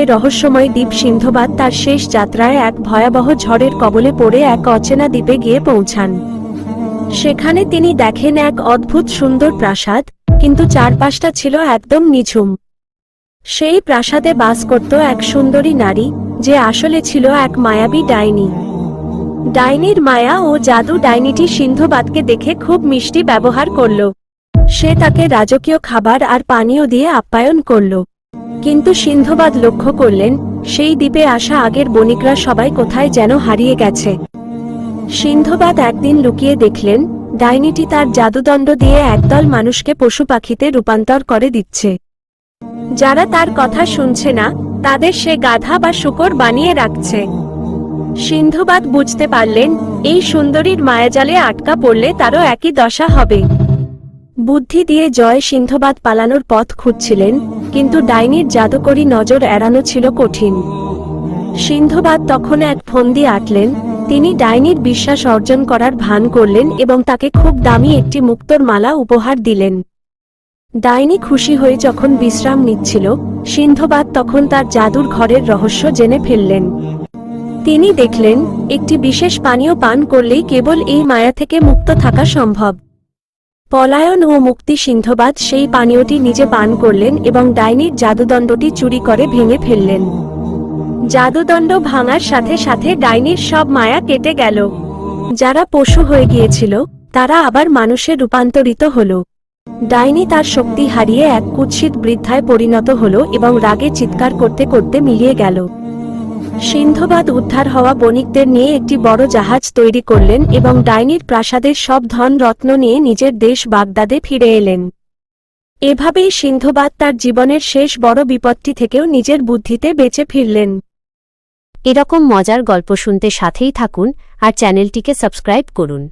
তবে রহস্যময় দ্বীপ সিন্ধবাদ তার শেষ যাত্রায় এক ভয়াবহ ঝড়ের কবলে পড়ে এক অচেনা দ্বীপে গিয়ে পৌঁছান। সেখানে তিনি দেখেন এক অদ্ভুত সুন্দর প্রাসাদ, কিন্তু চারপাশটা ছিল একদম নিঝুম। সেই প্রাসাদে বাস করত এক সুন্দরী নারী, যে আসলে ছিল এক মায়াবী ডাইনি। ডাইনির মায়া ও জাদু ডাইনিটি সিন্ধবাদকে দেখে খুব মিষ্টি ব্যবহার করল। সে তাকে রাজকীয় খাবার আর পানীয় দিয়ে আপ্যায়ন করল। কিন্তু সিন্ধবাদ লক্ষ্য করলেন, সেই দ্বীপে আসা আগের বণিকরা সবাই কোথায় যেন হারিয়ে গেছে। সিন্ধবাদ একদিন লুকিয়ে দেখলেন, ডাইনিটি তার জাদুদণ্ড দিয়ে একদল মানুষকে পশু পাখিতে রূপান্তর করে দিচ্ছে। যারা তার কথা শুনছে না, তাদের সে গাধা বা শূকর বানিয়ে রাখছে। সিন্ধবাদ বুঝতে পারলেন, এই সুন্দরীর মায়াজালে আটকা পড়লে তারও একই দশা হবে। বুদ্ধি দিয়ে জয় সিন্ধবাদ পালানোর পথ খুঁজছিলেন, কিন্তু ডাইনির জাদুকরী নজর এড়ানো ছিল কঠিন। সিন্ধবাদ তখন এক ফন্দি আঁটলেন। তিনি ডাইনির বিশ্বাস অর্জন করার ভান করলেন এবং তাকে খুব দামি একটি মুক্তোর মালা উপহার দিলেন। ডাইনি খুশি হয়ে যখন বিশ্রাম নিচ্ছিল, সিন্ধবাদ তখন তার জাদুর ঘরের রহস্য জেনে ফেললেন। তিনি দেখলেন, একটি বিশেষ পানীয় পান করলেই কেবল এই মায়া থেকে মুক্ত থাকা সম্ভব। পলায়ন ও মুক্তি সিন্ধবাদ সেই পানীয়টি নিজে পান করলেন এবং ডাইনির জাদুদণ্ডটি চুরি করে ভেঙে ফেললেন। জাদুদণ্ড ভাঙার সাথে সাথে ডাইনির সব মায়া কেটে গেল। যারা পশু হয়ে গিয়েছিল, তারা আবার মানুষে রূপান্তরিত হল। ডাইনি তার শক্তি হারিয়ে এক কুৎসিত বৃদ্ধায় পরিণত হল এবং রাগে চিৎকার করতে করতে মিলিয়ে গেল। সিন্ধবাদ উদ্ধার হওয়া বণিকদের নিয়ে একটি বড় জাহাজ তৈরি করলেন এবং ডাইনির প্রাসাদের সব ধন রত্ন নিয়ে নিজের দেশ বাগদাদে ফিরে এলেন। এভাবেই সিন্ধবাদ তার জীবনের শেষ বড় বিপদটি থেকেও নিজের বুদ্ধিতে বেঁচে ফিরলেন। এরকম মজার গল্প শুনতে সাথেই থাকুন আর চ্যানেলটিকে সাবস্ক্রাইব করুন।